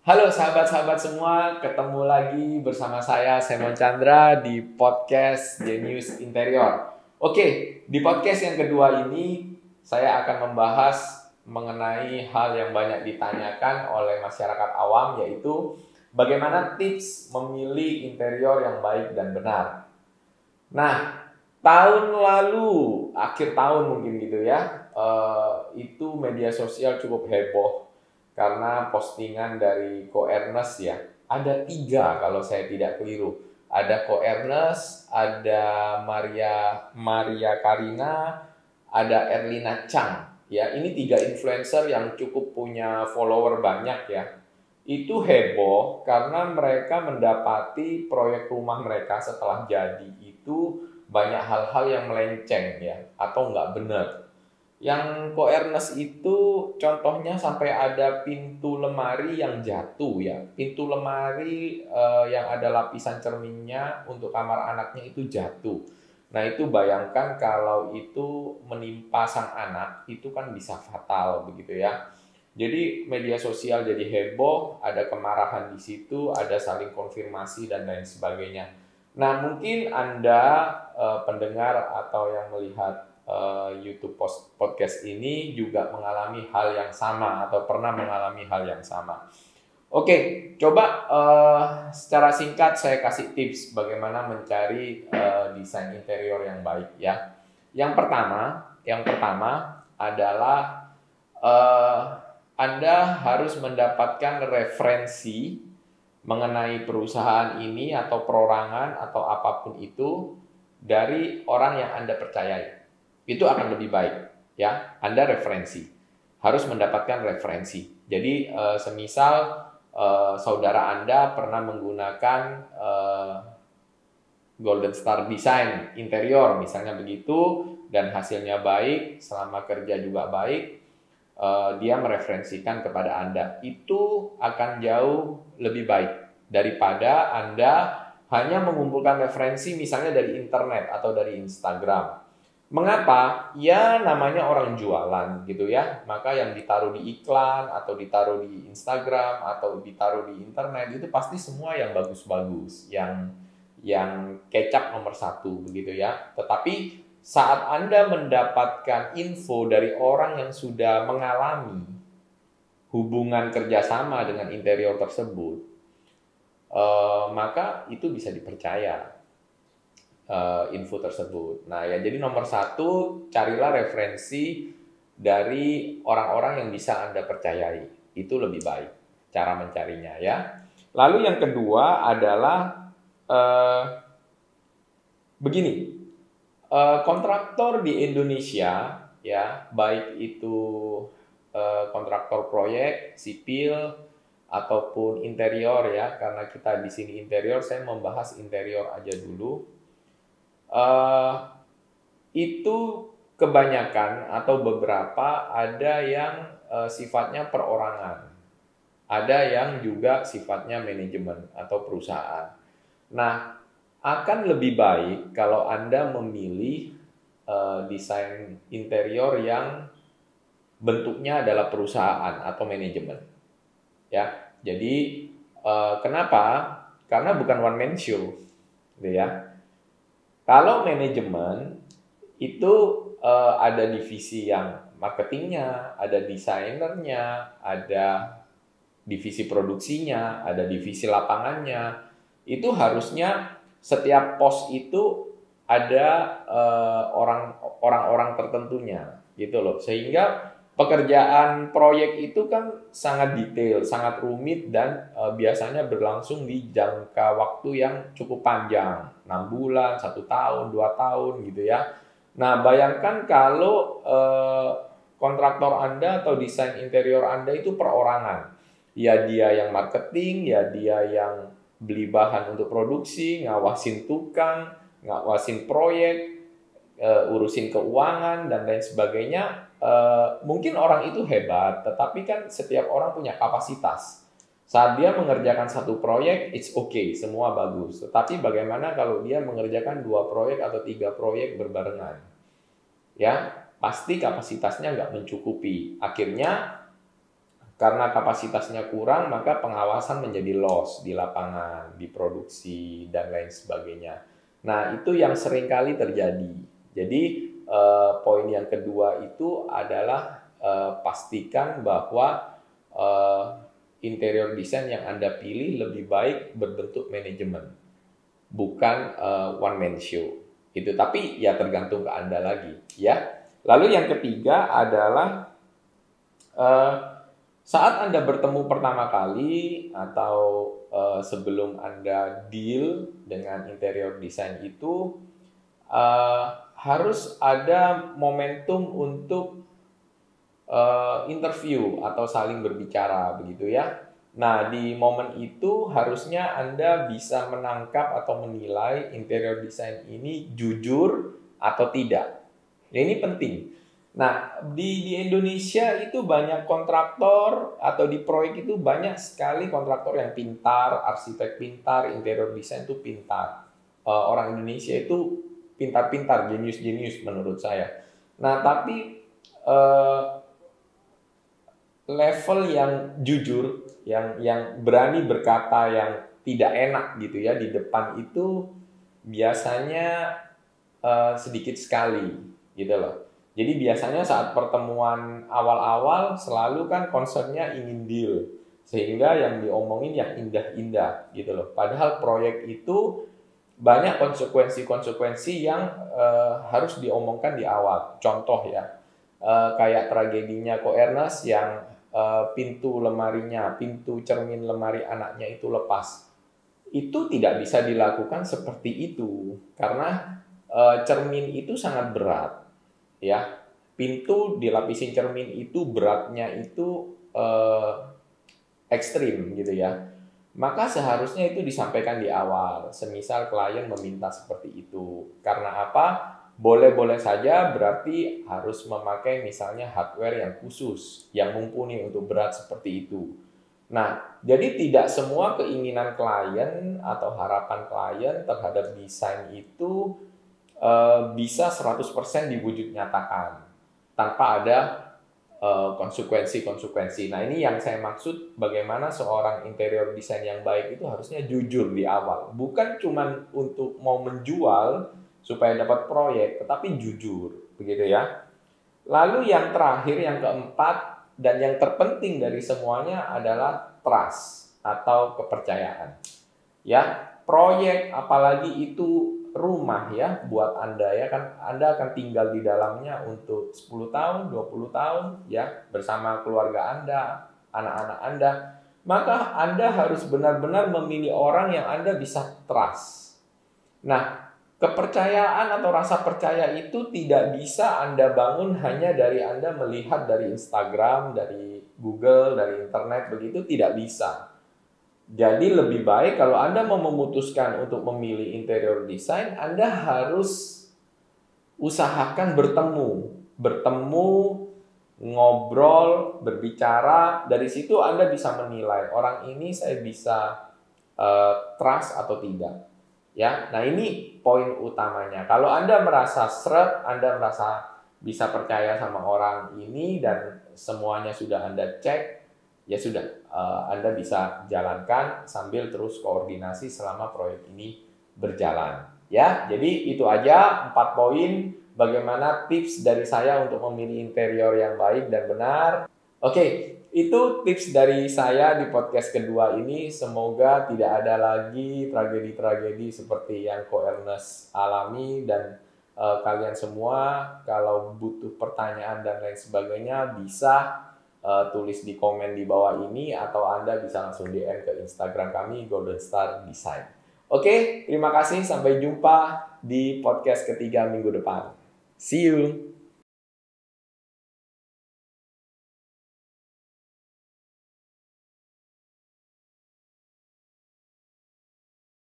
Halo sahabat-sahabat semua, ketemu lagi bersama saya Simon Chandra di podcast Genius Interior. Oke, di podcast yang kedua ini saya akan membahas mengenai hal yang banyak ditanyakan oleh masyarakat awam, yaitu bagaimana tips memilih interior yang baik dan benar. Nah, tahun lalu, akhir tahun mungkin gitu ya, itu media sosial cukup heboh karena postingan dari Ko Ernest ya. Ada 3 kalau saya tidak keliru. Ada Ko Ernest, ada Maria Karina, ada Erlina Chang. Ya, ini 3 influencer yang cukup punya follower banyak ya. Itu heboh karena mereka mendapati proyek rumah mereka setelah jadi itu banyak hal-hal yang melenceng ya, atau nggak benar. Yang Ko Ernest itu contohnya sampai ada pintu lemari yang jatuh ya. Pintu lemari yang ada lapisan cerminnya untuk kamar anaknya itu jatuh. Nah itu bayangkan kalau itu menimpa sang anak, itu kan bisa fatal begitu ya. Jadi media sosial jadi heboh, ada kemarahan di situ, ada saling konfirmasi dan lain sebagainya. Nah mungkin Anda pendengar atau yang melihat YouTube podcast ini juga mengalami hal yang sama atau pernah mengalami hal yang sama. Oke, coba secara singkat saya kasih tips bagaimana mencari desain interior yang baik ya. Yang pertama adalah uh, Anda harus mendapatkan referensi mengenai perusahaan ini atau perorangan atau apapun itu dari orang yang Anda percayai. Itu akan lebih baik ya. Anda harus mendapatkan referensi. Jadi semisal saudara Anda pernah menggunakan Golden Star Design interior misalnya begitu dan hasilnya baik, selama kerja juga baik, dia mereferensikan kepada Anda. Itu akan jauh lebih baik daripada Anda hanya mengumpulkan referensi misalnya dari internet atau dari Instagram. Mengapa? Ya namanya orang jualan gitu ya. Maka yang ditaruh di iklan atau ditaruh di Instagram atau ditaruh di internet itu pasti semua yang bagus-bagus, yang kecap nomor 1 begitu ya. Tetapi saat Anda mendapatkan info dari orang yang sudah mengalami hubungan kerjasama dengan interior tersebut, maka itu bisa dipercaya. Info tersebut. Nah ya, jadi nomor 1, carilah referensi dari orang-orang yang bisa Anda percayai. Itu lebih baik cara mencarinya ya. Lalu yang kedua adalah begini, kontraktor di Indonesia ya, baik itu kontraktor proyek, sipil ataupun interior ya, karena kita di sini interior, saya membahas interior aja dulu. Itu kebanyakan atau beberapa ada yang sifatnya perorangan, ada yang juga sifatnya manajemen atau perusahaan. Nah, akan lebih baik kalau Anda memilih desain interior yang bentuknya adalah perusahaan atau manajemen. Ya, jadi kenapa? Karena bukan one man show, gitu ya. Kalau manajemen itu ada divisi yang marketingnya, ada desainernya, ada divisi produksinya, ada divisi lapangannya. Itu harusnya setiap pos itu ada orang-orang tertentunya, gitu loh. Sehingga pekerjaan proyek itu kan sangat detail, sangat rumit dan biasanya berlangsung di jangka waktu yang cukup panjang, 6 bulan, 1 tahun, 2 tahun gitu ya. Nah, bayangkan kalau kontraktor Anda atau desain interior Anda itu perorangan. Ya dia yang marketing, ya dia yang beli bahan untuk produksi, ngawasin tukang, ngawasin proyek, urusin keuangan dan lain sebagainya. Mungkin orang itu hebat, tetapi kan setiap orang punya kapasitas. Saat dia mengerjakan satu proyek, it's okay, semua bagus. Tetapi bagaimana kalau dia mengerjakan 2 proyek atau 3 proyek berbarengan? Ya, pasti kapasitasnya nggak mencukupi. Akhirnya karena kapasitasnya kurang, maka pengawasan menjadi loss di lapangan, di produksi, dan lain sebagainya. Nah, itu yang seringkali terjadi. Jadi, poin yang kedua itu adalah pastikan bahwa interior design yang Anda pilih lebih baik berbentuk manajemen, bukan one man show. Itu, tapi ya tergantung ke Anda lagi, ya. Lalu yang ketiga adalah saat Anda bertemu pertama kali atau sebelum Anda deal dengan interior design itu harus ada momentum untuk interview atau saling berbicara, begitu ya. Nah, di momen itu harusnya Anda bisa menangkap atau menilai interior design ini jujur atau tidak. Ini penting. Nah, di Indonesia itu banyak kontraktor atau di proyek itu banyak sekali kontraktor yang pintar, arsitek pintar, interior design itu pintar. Orang Indonesia itu pintar-pintar, jenius-jenius menurut saya. Nah, tapi level yang jujur, yang berani berkata yang tidak enak gitu ya di depan itu biasanya sedikit sekali gitu loh. Jadi biasanya saat pertemuan awal-awal selalu kan concernnya ingin deal, sehingga yang diomongin yang indah-indah gitu loh. Padahal proyek itu banyak konsekuensi-konsekuensi yang harus diomongkan di awal. Contoh ya, kayak tragedinya Ko Ernest yang pintu lemarinya, pintu cermin lemari anaknya itu lepas. Itu tidak bisa dilakukan seperti itu karena cermin itu sangat berat. Ya, pintu dilapisin cermin itu beratnya itu ekstrim gitu ya. Maka seharusnya itu disampaikan di awal. Semisal klien meminta seperti itu. Karena apa? Boleh-boleh saja berarti harus memakai misalnya hardware yang khusus, yang mumpuni untuk berat seperti itu. Nah, jadi tidak semua keinginan klien atau harapan klien terhadap desain itu bisa 100% diwujud nyatakan tanpa ada konsekuensi-konsekuensi. Nah, ini yang saya maksud bagaimana seorang interior design yang baik itu harusnya jujur di awal. Bukan cuma untuk mau menjual supaya dapat proyek, tetapi jujur, begitu ya. Lalu yang terakhir, yang keempat, dan yang terpenting dari semuanya adalah trust atau kepercayaan. Ya, proyek apalagi itu rumah ya buat Anda ya kan, Anda akan tinggal di dalamnya untuk 10 tahun, 20 tahun ya bersama keluarga Anda, anak-anak Anda. Maka Anda harus benar-benar memilih orang yang Anda bisa trust. Nah, kepercayaan atau rasa percaya itu tidak bisa Anda bangun hanya dari Anda melihat dari Instagram, dari Google, dari internet, begitu tidak bisa. Jadi lebih baik kalau Anda mau memutuskan untuk memilih interior design, Anda harus usahakan bertemu, ngobrol, berbicara. Dari situ Anda bisa menilai orang ini saya bisa trust atau tidak. Ya, nah ini poin utamanya. Kalau Anda merasa seret, Anda merasa bisa percaya sama orang ini dan semuanya sudah Anda cek, ya sudah, Anda bisa jalankan sambil terus koordinasi selama proyek ini berjalan. Ya, jadi itu aja 4 poin bagaimana tips dari saya untuk memilih interior yang baik dan benar. Oke, itu tips dari saya di podcast kedua ini. Semoga tidak ada lagi tragedi-tragedi seperti yang Ko Ernest alami dan kalian semua kalau butuh pertanyaan dan lain sebagainya bisa tulis di komen di bawah ini atau Anda bisa langsung DM ke Instagram kami Golden Star Design. Oke, terima kasih, sampai jumpa di podcast ketiga minggu depan. See you.